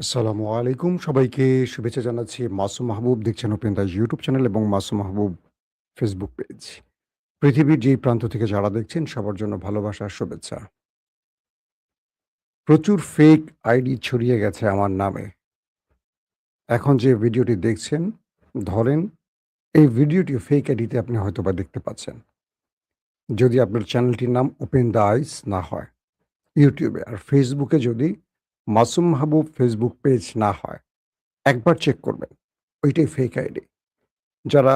আসসালামু আলাইকুম। সবাইকে শুভেচ্ছা জানাচ্ছি। মাসুম মাহবুব দেখছেন ওপেন দ্য ইউটিউব চ্যানেল এবং মাসুম মাহবুব ফেসবুক পেজ। পৃথিবীর যেই প্রান্ত থেকে যারা দেখছেন সবার জন্য ভালোবাসা, শুভেচ্ছা। প্রচুর ফেক আইডি ছড়িয়ে গেছে আমার নামে। এখন যে ভিডিওটি দেখছেন, ধরেন এই ভিডিওটি ফেক আইডিতে আপনি হয়তোবা দেখতে পাচ্ছেন। যদি আপনার চ্যানেলটির নাম ওপেন দ্য আইস না হয় ইউটিউবে, আর ফেসবুকে যদি মাসুম মাহবুব ফেসবুক পেজ না হয়, একবার চেক করবেন। ওইটাই ফেক আইডি। যারা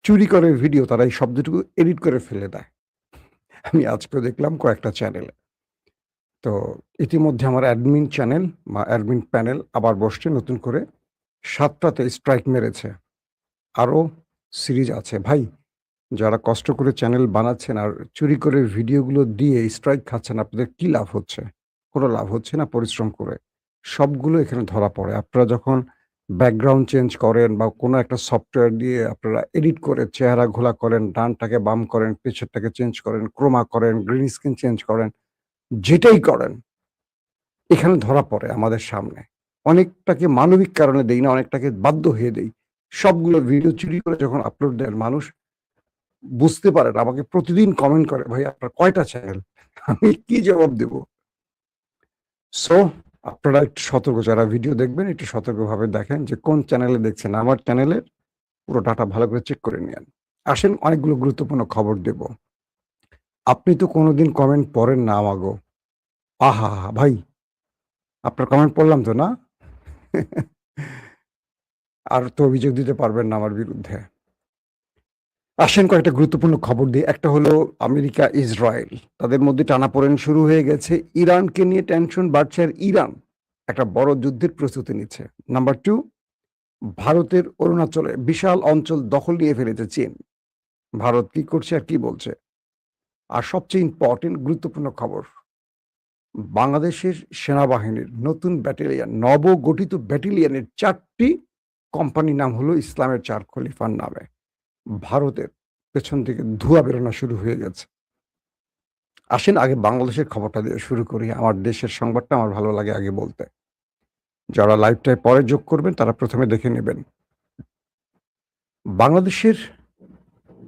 চুরি করে ভিডিও তারা এই শব্দটুকু এডিট করে ফেলে দেয়। আমি আজকেও দেখলাম কয়েকটা চ্যানেলে। তো ইতিমধ্যে আমার অ্যাডমিন চ্যানেল বা অ্যাডমিন প্যানেল আবার বসছে নতুন করে। ৭ টাতে স্ট্রাইক মেরেছে। আরো সিরিজ আছে। ভাই, যারা কষ্ট করে চ্যানেল বানাচ্ছেন আর চুরি করে ভিডিওগুলো দিয়ে স্ট্রাইক খাচ্ছেন, আপনাদের কি লাভ হচ্ছে? কোনো লাভ হচ্ছে না পরিশ্রম করে। সবগুলো এখানে ধরা পড়ে। আপনারা যখন ব্যাকগ্রাউন্ড চেঞ্জ করেন বা কোনো একটা সফটওয়্যার দিয়ে আপনারা এডিট করে চেহারা ঘোলা করেন, ডানটাকে বাম করেন, পিছেরটাকে চেঞ্জ করেন, ক্রোমা করেন, গ্রিন স্ক্রিন চেঞ্জ করেন, যেটাই করেন এখানে ধরা পড়ে আমাদের সামনে। অনেকটাকে মানবিক কারণে দেই না, অনেকটাকে বাধ্য হয়ে দেই। সবগুলো ভিডিও চুরি করে যখন আপলোড দেন, মানুষ বুঝতে পারেন, আমাকে প্রতিদিন কমেন্ট করে, "ভাই আপনার কয়টা চ্যানেল?" আমি কি জবাব দেব? সো আপনারা একটু সতর্ক, যারা ভিডিও দেখবেন একটু সতর্কভাবে দেখেন যে কোন চ্যানেলে দেখছেন। আমার চ্যানেলের পুরো ডাটা ভালো করে চেক করে নিয়েন। আসেন অনেকগুলো গুরুত্বপূর্ণ খবর দেব। আপনি তো কোনোদিন কমেন্ট পড়েন না আমাগো। আহাহা! ভাই, আপনার কমেন্ট পড়লাম তো না? আর তো অভিযোগ দিতে পারবেন না আমার বিরুদ্ধে। আসেন কয়েকটা গুরুত্বপূর্ণ খবর দিই। একটা হলো আমেরিকা, ইসরায়েল তাদের মধ্যে টানাপোড়েন শুরু হয়ে গেছে। ইরানকে নিয়ে টেনশন বাড়ছে আর ইরান একটা বড় যুদ্ধের প্রস্তুতি নিচ্ছে। নাম্বার 2, ভারতের অরুণাচলে বিশাল অঞ্চল দখল নিয়ে ফেলেছে চীন। ভারত কি করছে আর কি বলছে? আর সবচেয়ে ইম্পোর্টেন্ট গুরুত্বপূর্ণ খবর, বাংলাদেশের সেনাবাহিনীর নতুন ব্যাটালিয়ন, নবগঠিত ব্যাটালিয়নের ৪টি কোম্পানির নাম হলো ইসলামের ৪ খলিফার নামে। ভারতের পেছন থেকে ধোঁয়া বেরোনো শুরু হয়ে গেছে। আসেন আগে বাংলাদেশের খবরটা দিয়ে শুরু করি। আমার দেশের সংবাদটা আমার ভালো লাগে আগে বলতে। যারা লাইভটায় পরে যোগ করবেন তারা ১ম এ দেখে নেবেন। বাংলাদেশের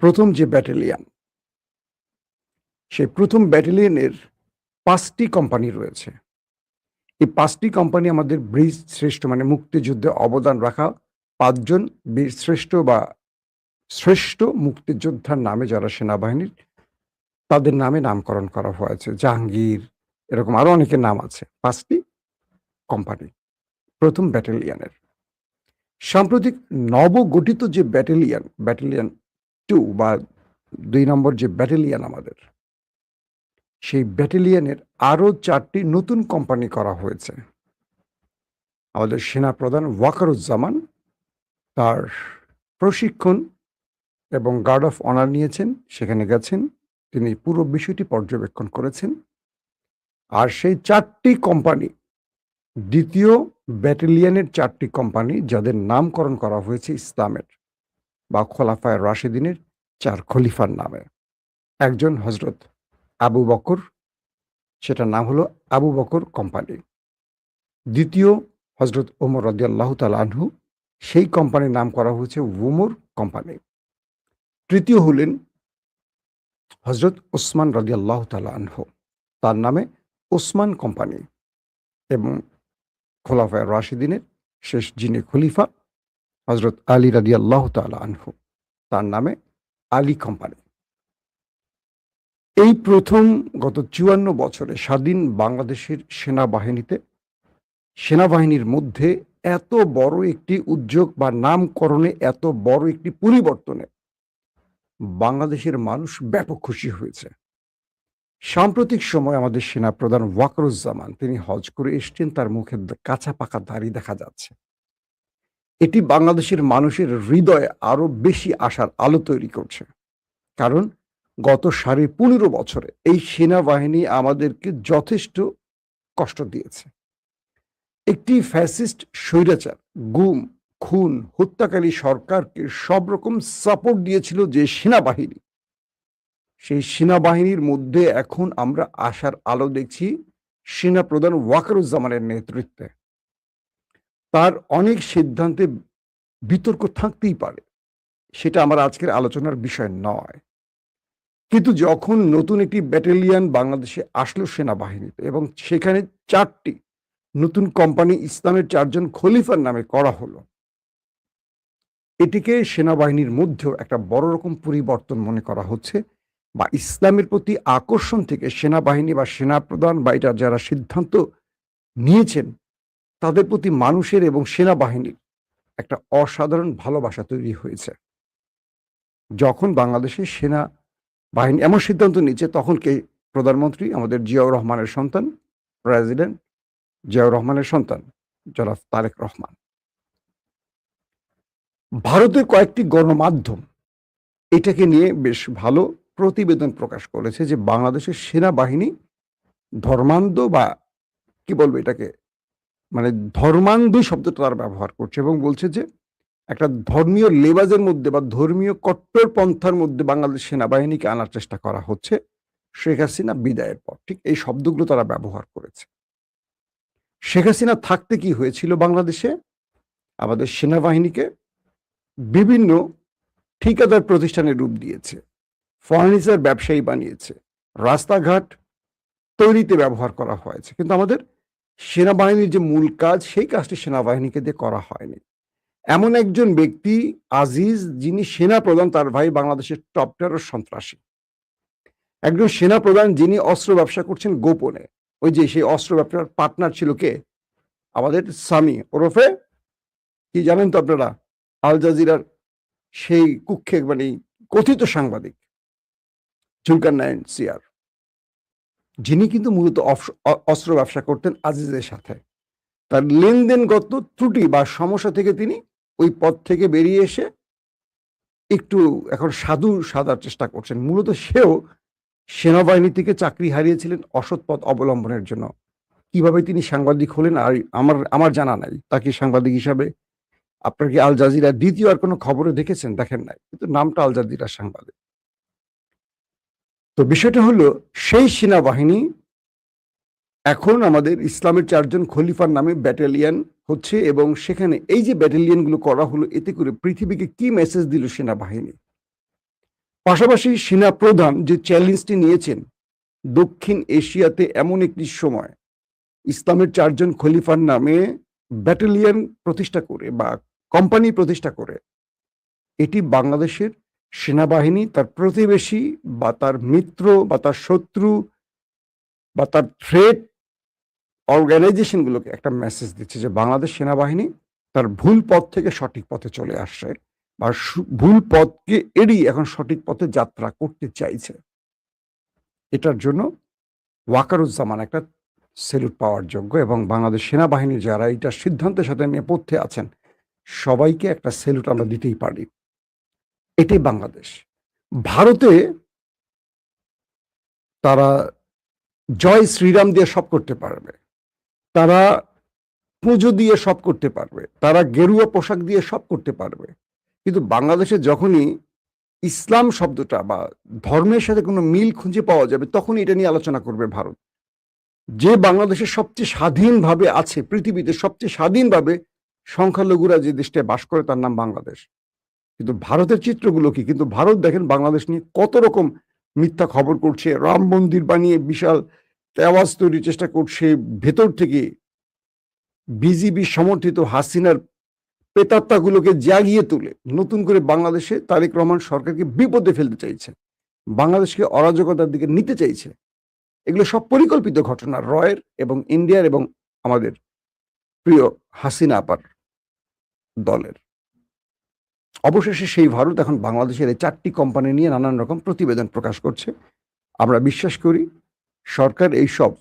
১ম যে ব্যাটালিয়ন, সেই ১ম ব্যাটালিয়নের ৫ টি কোম্পানি রয়েছে। এই ৫ টি কোম্পানি আমাদের বীরশ্রেষ্ঠ মানে মুক্তিযুদ্ধে অবদান রাখা ৫ জন বীরশ্রেষ্ঠ বা শ্রেষ্ঠ মুক্তিযোদ্ধার নামে যারা সেনাবাহিনীর, তাদের নামে নামকরণ করা হয়েছে। জাহাঙ্গীর, এরকম আরো অনেকের নাম আছে। ৫ টি কোম্পানি ১ম ব্যাটালিয়নের। সাম্প্রতিক নবগঠিত যে ব্যাটালিয়ন, ব্যাটালিয়ন 2 বা ২ নম্বর যে ব্যাটালিয়ন আমাদের, সেই ব্যাটালিয়নের আরো ৪ টি নতুন কোম্পানি করা হয়েছে। আমাদের সেনাপ্রধান ওয়াকারুজ্জামান তার প্রশিক্ষণ এবং গার্ড অফ অনার নিয়েছেন, সেখানে গেছেন। তিনি পুরো বিষয়টি পর্যবেক্ষণ করেছেন। আর সেই ৪ টি কোম্পানি ২য় ব্যাটালিয়নের ৪ টি কোম্পানি যাদের নামকরণ করা হয়েছে ইসলামের বা খোলাফায়ে রাশেদিনের ৪ খলিফার নামে। একজন হযরত আবু বকর, সেটার নাম হলো আবু বকর কোম্পানি। ২য় হযরত ওমর রাদিয়াল্লাহু তাআলা আনহু, সেই কোম্পানির নাম করা হয়েছে ওমর কোম্পানি। ৩য় হলেন হযরত ওসমান রাদিয়াল্লাহু তাআলা আনহু, তার নামে ওসমান কোম্পানি। এবং খোলাফায়ে রাশিদিনের শেষ যিনি খলিফা হযরত আলী রাদিয়াল্লাহু তাআলা আনহু, তার নামে আলী কোম্পানি। এই ১ম গত ৫৪ বছরে স্বাধীন বাংলাদেশের সেনাবাহিনীর মধ্যে এত বড় একটি উদ্যোগ বা নামকরণে এত বড় একটি পরিবর্তনে বাংলাদেশের মানুষ ব্যাপক খুশি হয়েছে। সাম্প্রতিক সময়ে আমাদের সেনাপ্রধান ওয়াকারুজ্জামান তিনি হজ করে এসছেন, তার মুখে কাঁচা পাকা দাড়ি দেখা যাচ্ছে। এটি বাংলাদেশের মানুষের হৃদয়ে আরো বেশি আশার আলো তৈরি করছে। কারণ গত ১৫ বছরে এই সেনাবাহিনী আমাদেরকে যথেষ্ট কষ্ট দিয়েছে। একটি ফ্যাসিস্ট স্বৈরাচার, গুম, খুন, হত্যাকারী সরকারকে সব রকম সাপোর্ট দিয়েছিল যে সেনাবাহিনী, সেই সেনাবাহিনীর মধ্যে এখন আমরা আশার আলো দেখছি সেনাপ্রধান ওয়াকারুজ্জামানের নেতৃত্বে। তার অনেক সিদ্ধান্তে বিতর্ক থাকতেই পারে, সেটা আমার আজকের আলোচনার বিষয় নয়। কিন্তু যখন নতুন একটি ব্যাটালিয়ন বাংলাদেশে আসলো সেনাবাহিনীতে এবং সেখানে 4টি নতুন কোম্পানি ইসলামের 4 জন খলিফার নামে করা হলো, এটিকে সেনাবাহিনীর মধ্যেও একটা বড় রকম পরিবর্তন মনে করা হচ্ছে, বা ইসলামের প্রতি আকর্ষণ থেকে সেনাবাহিনী বা সেনাপ্রধান বা এটা যারা সিদ্ধান্ত নিয়েছেন তাদের প্রতি মানুষের এবং সেনাবাহিনীর একটা অসাধারণ ভালোবাসা তৈরি হয়েছে। যখন বাংলাদেশের সেনাবাহিনী এমন সিদ্ধান্ত নিচ্ছে, তখন কে প্রধানমন্ত্রী? আমাদের জিয়াউর রহমানের সন্তান, প্রেসিডেন্ট জিয়াউর রহমানের সন্তান জনাব তারেক রহমান। ভারতের কয়েকটি গণমাধ্যম এটাকে নিয়ে বেশ ভালো প্রতিবেদন প্রকাশ করেছে যে বাংলাদেশের সেনাবাহিনী ধর্মান্ধ, বা কি বলবো এটাকে, মানে ধর্মান্ধ শব্দটা তারা ব্যবহার করছে এবং বলছে যে একটা ধর্মীয় লেবাজের মধ্যে বা ধর্মীয় কট্টরপন্থার মধ্যে বাংলাদেশ সেনাবাহিনীকে আনার চেষ্টা করা হচ্ছে শেখ হাসিনা বিদায়ের পর। ঠিক এই শব্দগুলো তারা ব্যবহার করেছে। শেখ হাসিনা থাকতে কি হয়েছিল বাংলাদেশে? আমাদের সেনাবাহিনীকে বিভিন্ন ঠিকাদার প্রতিষ্ঠানের রূপ দিয়েছে, ফার্নিচার ব্যবসায়ী বানিয়েছে, রাস্তাঘাট তৈরিতে ব্যবহার করা হয়েছে, কিন্তু আমাদের সেনাবাহিনীর যে মূল কাজ সেই কাজটি সেনাবাহিনীকে দিয়ে করা হয়নি। এমন একজন ব্যক্তি আজিজ, যিনি সেনা প্রধান, তার ভাই বাংলাদেশের টপ টেরর সন্ত্রাসী। একজন সেনা প্রধান যিনি অস্ত্র ব্যবসা করছেন গোপনে। ওই যে সেই অস্ত্র ব্যবসার পার্টনার ছিল কে? আমাদের সামি ওরফে, কি জানেন তো আপনারা, আল জাজিরার সেই কুখ্যে মানে কথিত সাংবাদিক জুলকারনাইন সিয়ার, যিনি কিন্তু মূলত অস্ত্র ব্যবসা করতেন আজিজের সাথে। তার লেনদেনগত ত্রুটি বা সমস্যা থেকে তিনি ওই পদ থেকে বেরিয়ে এসে একটু এখন সাধু সাধার চেষ্টা করছেন। মূলত সেও সেনাবাহিনী থেকে চাকরি হারিয়েছিলেন অসৎ পথ অবলম্বনের জন্য। কিভাবে তিনি সাংবাদিক হলেন আর আমার জানা নাই। তাকে সাংবাদিক হিসাবে আপনার কি আল জাজিরা দ্বিতীয় আর কোনো খবরে দেখেছেন? দেখেন নাই, কিন্তু নামটা আল জাজিরার সাংবাদিক। তো বিষয়টা হলো, সেই সেনাবাহিনী এখন আমাদের ইসলামের 4 জন খলিফার নামে ব্যাটালিয়ন হচ্ছে এবং সেখানে এই যে ব্যাটালিয়নগুলো করা হলো, এতে করে পৃথিবীকে কি মেসেজ দিল সেনাবাহিনী? পাশাপাশি সেনা প্রধান যে চ্যালেঞ্জটি নিয়েছেন, দক্ষিণ এশিয়াতে এমন একটি সময় ইসলামের 4 জন খলিফার নামে ব্যাটালিয়ন প্রতিষ্ঠা করে বা কোম্পানি প্রতিষ্ঠা করে, এটি বাংলাদেশের সেনাবাহিনী তার প্রতিবেশী বা তার মিত্র বা তার শত্রু বা তার থ্রেট অর্গানাইজেশনগুলোকে একটা মেসেজ দিচ্ছে যে বাংলাদেশ সেনাবাহিনী তার ভুল পথ থেকে সঠিক পথে চলে আসছে, বা ভুল পথকে এড়িয়ে এখন সঠিক পথে যাত্রা করতে চাইছে। এটার জন্য ওয়াকারুজ্জামান একটা সেলুট পাওয়ার যোগ্য, এবং বাংলাদেশ সেনাবাহিনী যারা এটা সিদ্ধান্তের সাথে নেপথ্যে আছেন সবাইকে একটা সেলুট আমরা দিতেই পারি। এটাই বাংলাদেশ। ভারতে তারা জয় শ্রীরাম দিয়ে সব করতে পারবে, তারা পুজো দিয়ে সব করতে পারবে, তারা গেরুয়া পোশাক দিয়ে সব করতে পারবে, কিন্তু বাংলাদেশে যখনই ইসলাম শব্দটা বা ধর্মের সাথে কোনো মিল খুঁজে পাওয়া যাবে, তখনই এটা নিয়ে আলোচনা করবে ভারত। যে বাংলাদেশে সবচেয়ে স্বাধীনভাবে আছে পৃথিবীতে, সবচেয়ে স্বাধীনভাবে সংখ্যালঘুরা যে দেশটায় বাস করে তার নাম বাংলাদেশ। কিন্তু ভারতের চিত্রগুলো কি? কিন্তু ভারত দেখেন বাংলাদেশ নিয়ে কত রকম মিথ্যা খবর করছে, রাম মন্দির বানিয়ে বিশাল তেওয়াজ তৈরির চেষ্টা করছে, ভেতর থেকে বিজিবি সমর্থিত হাসিনার প্রেতাত্মাগুলোকে জাগিয়ে তুলে নতুন করে বাংলাদেশে তারেক রহমান সরকারকে বিপদে ফেলতে চাইছে, বাংলাদেশকে অরাজকতার দিকে নিতে চাইছে। এগুলো সব পরিকল্পিত ঘটনা রয়ের এবং ইন্ডিয়ার এবং আমাদের প্রিয় হাসিনা আপার দলের। অবশেষে সেই ভারত এখন বাংলাদেশের এই 4টি কোম্পানি নিয়ে নানান রকম প্রতিবেদন প্রকাশ করছে। আমরা বিশ্বাস করি সরকার এইসব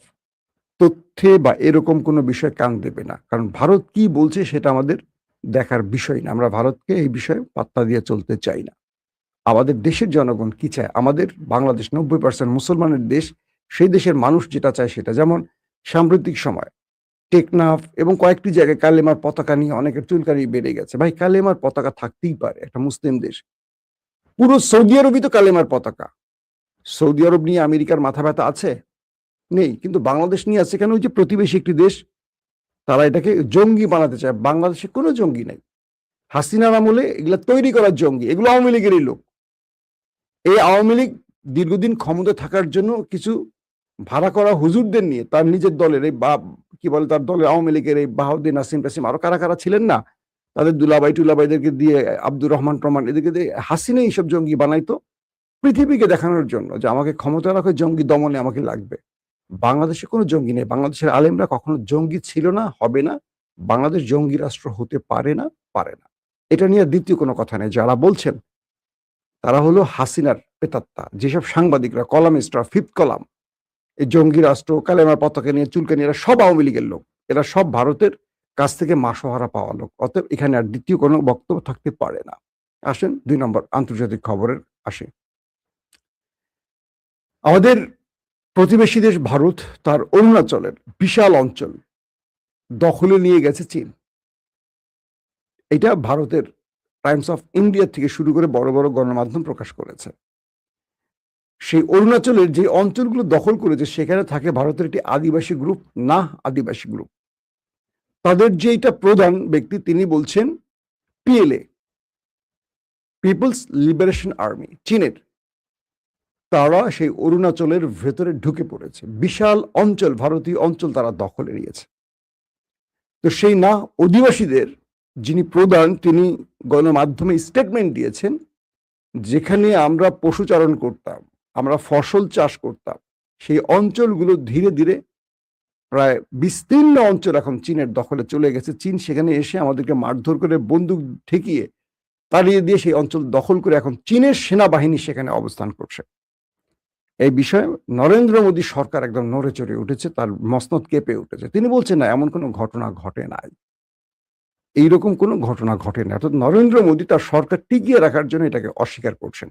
তথ্যে বা এরকম কোনো বিষয় কান দেবে না, কারণ ভারত কি বলছে সেটা আমাদের দেখার বিষয় না। আমরা ভারতকে এই বিষয়ে পাত্তা দিয়ে চলতে চাই না। আমাদের দেশের জনগণ কি চায়? আমাদের বাংলাদেশ 90% মুসলমানের দেশ, সেই দেশের মানুষ যেটা চায় সেটা। যেমন সাম্প্রতিক সময় টেকনাফ এবং কয়েকটি জায়গায় কালেমার পতাকা নিয়ে অনেকের চুলকানি বেড়ে গেছে। ভাই, কালেমার পতাকা থাকতেই পারে, একটা মুসলিম দেশ। পুরো সৌদি আরবই তো কালেমার পতাকা। সৌদি আরব নিয়ে আমেরিকার মাথা ব্যথা আছে? নেই। কিন্তু বাংলাদেশ নিয়ে আছে কেন? ওই যে প্রতিবেশী একটি দেশ, তারা এটাকে জঙ্গি বানাতে চায়। বাংলাদেশে কোনো জঙ্গি নাই। হাসিনার আমলে এগুলা তৈরি করার জঙ্গি। এগুলো আওয়ামী লীগেরই লোক। এই আওয়ামী লীগ দীর্ঘদিন ক্ষমতায় থাকার জন্য কিছু ভাড়া করা হুজুরদের নিয়ে তার নিজের দলের এই কি বলে তার দলের আওয়ামী লীগের এই বাহাউদ্দিন নাসিম টাসিম আরো কারা কারা ছিলেন না, তাদের দুলাভাই টুলাভাইদেরকে দিয়ে, আব্দুর রহমান টরমান এদেরকে দিয়ে হাসিনা এইসব জঙ্গি বানাইতো পৃথিবীকে দেখানোর জন্য যে আমাকে ক্ষমতা রাখে, জঙ্গি দমনে আমাকে লাগবে। বাংলাদেশে কোনো জঙ্গি নেই। বাংলাদেশের আলেমরা কখনো জঙ্গি ছিল না, হবে না। বাংলাদেশ জঙ্গি রাষ্ট্র হতে পারে না, পারে না। এটা নিয়ে দ্বিতীয় কোনো কথা নেই। যারা বলছেন তারা হলো হাসিনার প্রেতাত্মা। যেসব সাংবাদিকরা, কলামিস্টরা, ফিফথ কলাম, এই জঙ্গি রাষ্ট্র, কালেমার পতাকা নিয়ে চুলকানি, এরা সব আওয়ামী লীগের লোক। এরা সব ভারতের কাছ থেকে মাসোহারা পাওয়া লোক। অতএব এখানে আর দ্বিতীয় কোনো বক্তব্য থাকতে পারে না। আসেন ২ নম্বর আন্তর্জাতিক খবরের আসে। আমাদের প্রতিবেশী দেশ ভারত তার অরুণাচলের বিশাল অঞ্চল দখলে নিয়ে গেছে চীন। এটা ভারতের টাইমস অফ ইন্ডিয়া থেকে শুরু করে বড় বড় গণমাধ্যম প্রকাশ করেছে। সেই অরুণাচলের যে অঞ্চলগুলো দখল করেছে সেখানে থাকে ভারতের একটি আদিবাসী গ্রুপ, না আদিবাসী গ্রুপ। তাদের যে এটা প্রধান ব্যক্তি তিনি বলছেন পিএলএ, পিপলস লিবারেশন আর্মি, চীনের, তারা সেই অরুণাচলের ভেতরে ঢুকে পড়েছে। বিশাল অঞ্চল, ভারতীয় অঞ্চল তারা দখলে নিয়েছে। তো সেই না অধিবাসীদের যিনি প্রধান তিনি গণমাধ্যমে স্টেটমেন্ট দিয়েছেন, যেখানে আমরা পশুচারণ করতাম, আমরা ফসল চাষ করতাম, সেই অঞ্চলগুলো ধীরে ধীরে প্রায় বিস্তীর্ণ অঞ্চল এখন চীনের দখলে চলে গেছে। চীন সেখানে এসে আমাদেরকে মারধর করে বন্দুক ঠেকিয়ে তাড়িয়ে দিয়ে সেই অঞ্চল দখল করে এখন চীনের সেনাবাহিনী সেখানে অবস্থান করছে। এই বিষয়ে নরেন্দ্র মোদী সরকার একদম নড়ে চড়ে উঠেছে, তার মসনদ কেঁপে উঠেছে। তিনি বলছেন না এমন কোনো ঘটনা ঘটে নাই, এইরকম কোনো ঘটনা ঘটে না। অর্থাৎ নরেন্দ্র মোদী তার সরকার টিকিয়ে রাখার জন্য এটাকে অস্বীকার করছেন।